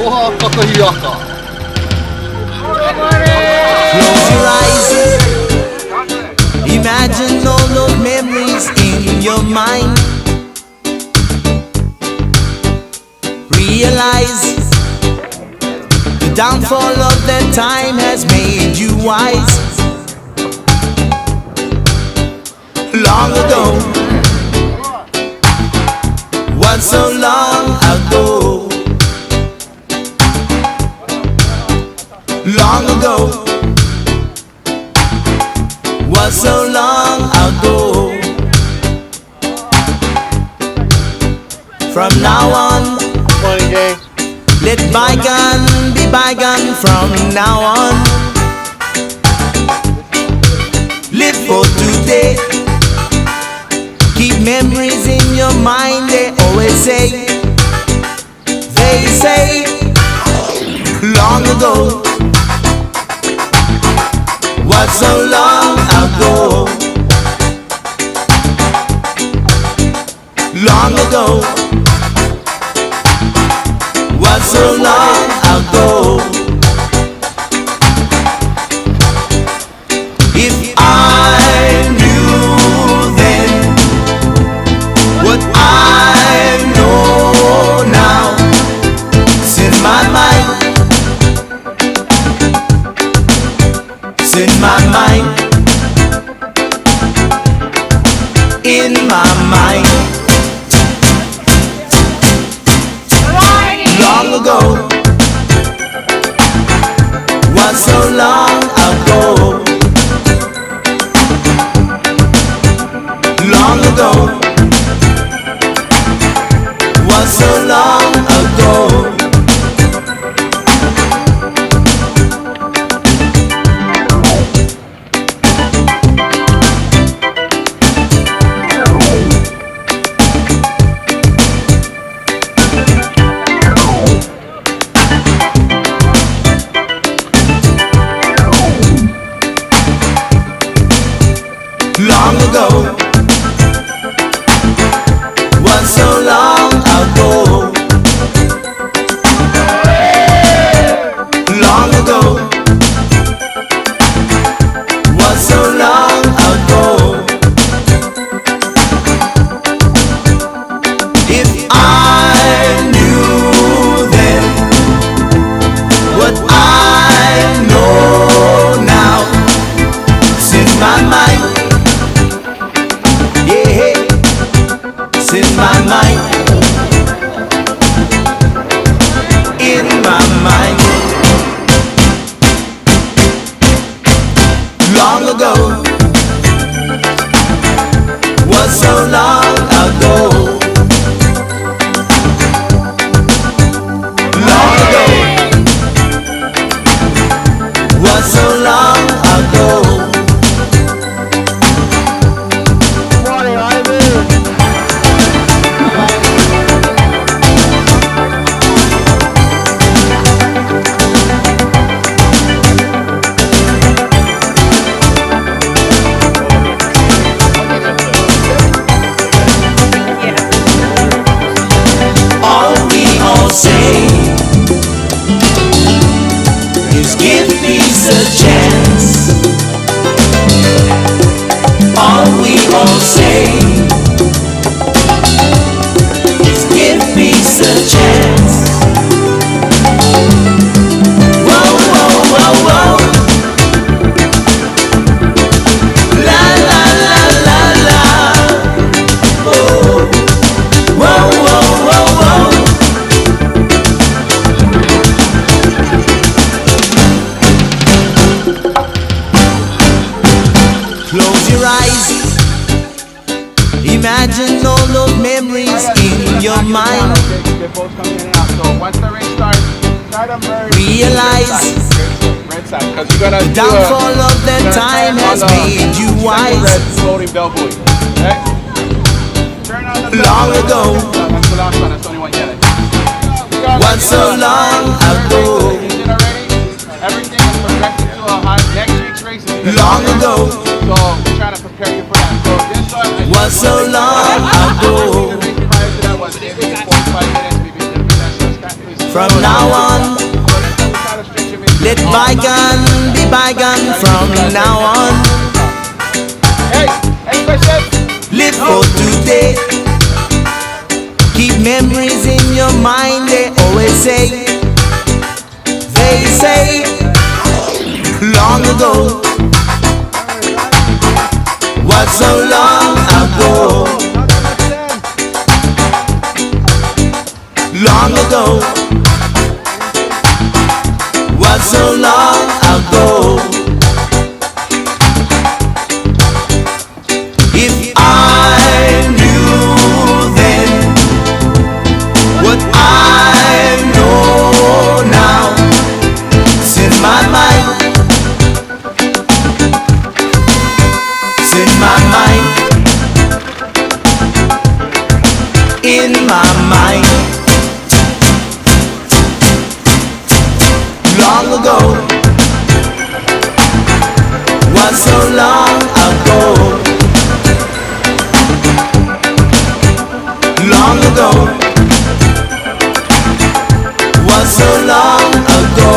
Close your eyes. Imagine all those memories in your mind. Realize the downfall of that time has made you wise. Long ago, was so long ago. Long ago, was so long ago. From now on, let bygone be bygone. From now on, live for today. Keep memories in your mind. They always say, long ago, was so long ago. Long ago, was so long ago. If I knew then what I know now, it's in my mind, it's in my mind, in my mind. Long ago, was so long ago. Long ago, was so long ago. Long ago, was so long ago. Long ago, was so long ago. If I knew then what I know now, it's in my mind. It's in my mind, in my mind. Long ago, was so long ago. Long ago, was so long ago. Say is give peace a chance. All we all say is give peace a chance. Whoa, whoa, whoa, whoa. La la la la la. Oh. Whoa, whoa, whoa, whoa. Close your eyes. Imagine all those memories in your mind. Realize the downfall of that time has made you wise. Long ago, was so long ago. Long ago, so we're trying to prepare you for that. So this one was so long ago. From now on, let bygone be bygone. From now on, Hey, any questions? live for today. Keep memories in your mind. They always say. They say long ago. What so long ago? Long ago. What so long ago? If I knew then what I know now, it's in my mind. It's in my mind. In my mind. Long ago. Was so long ago. Long ago. Was so long ago.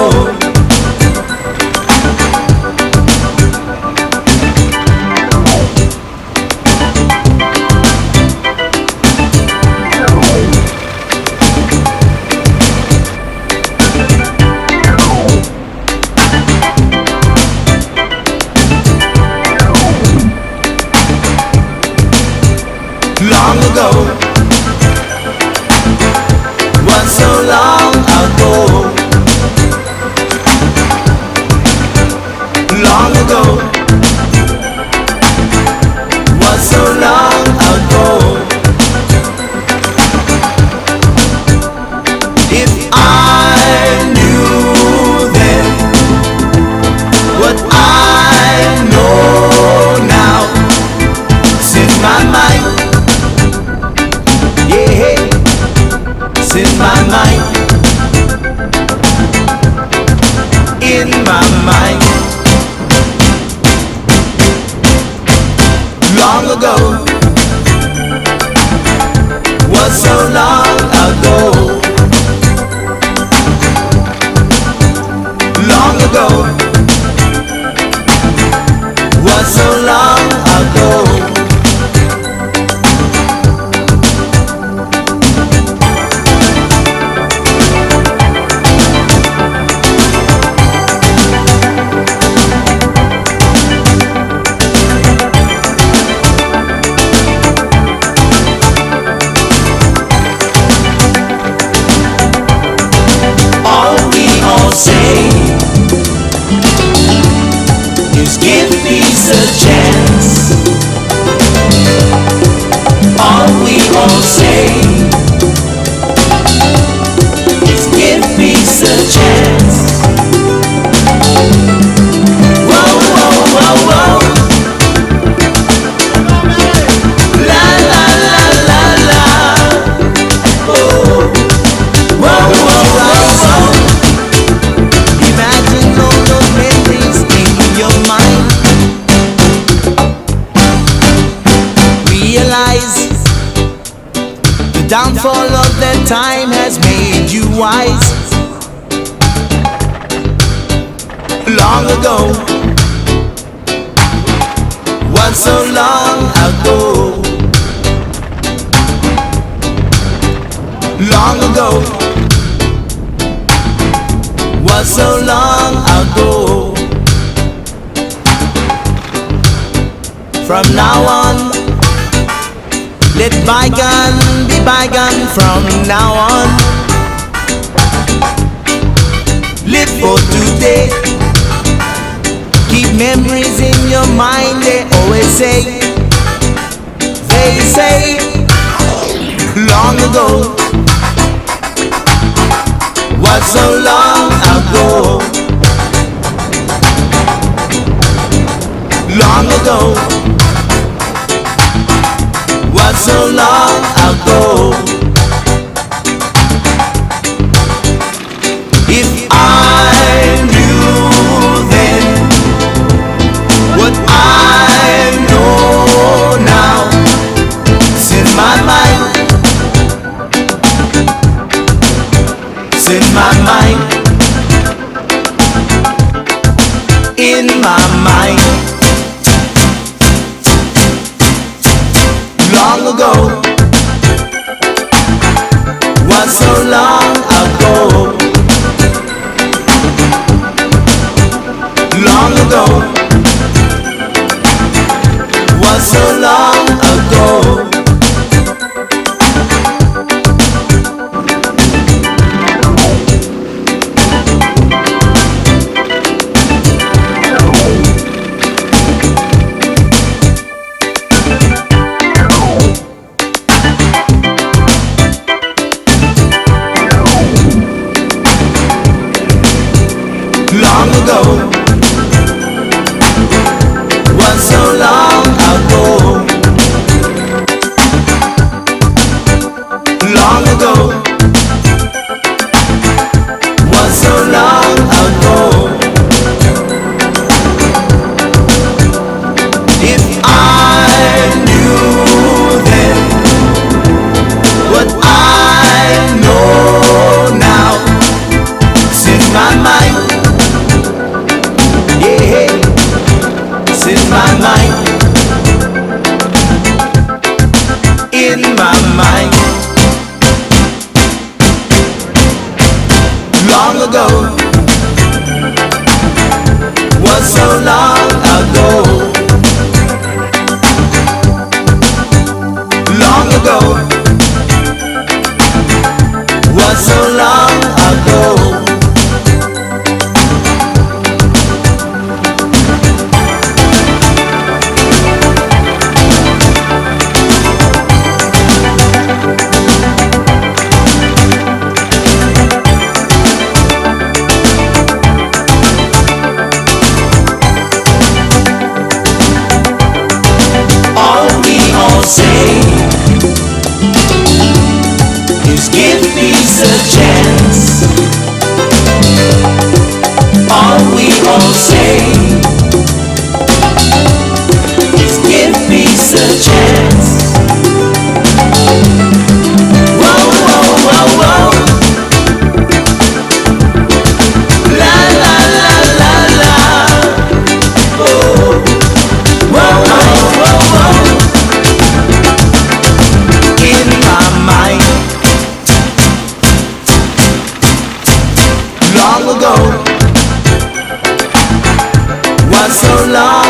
Long ago. Was so long ago. Long ago. Was so long ago. If I knew then what I know now, it's in my mind. Yeah, it's in my mind. In my mind. Long ago. Was so long ago. Long ago. Was so long ago. Say is give peace a chance. All we all say is give peace a chance. Whoa, whoa, whoa, whoa. La la la la la. Whoa, whoa, whoa, whoa. Imagine all those memories in your mind. Realize the downfall of that time has made you wise. Long ago. Was so long ago. Long ago. Was so long ago. From now on, let bygone be bygone. From now on, live for today. Keep memories in your mind. They always say. They say long ago. Was so long ago. Long ago. Was so long ago. If I knew then what I know now, it's in my mind. It's in my in my mind. Long ago, was so long ago. Long ago, was so long ago. Long ago, was so long ago. Long ago, was so long ago. If I knew then what I know now, since my mind, yeah, since my mind, in my mind. Long ago, was so long ago. Long ago, was so long ago. Say is give peace a chance. All we all say is give peace a chance. Whoa, whoa, whoa, whoa. La la la la la. Oh, whoa, whoa, whoa, whoa. In my mind, long ago, was so long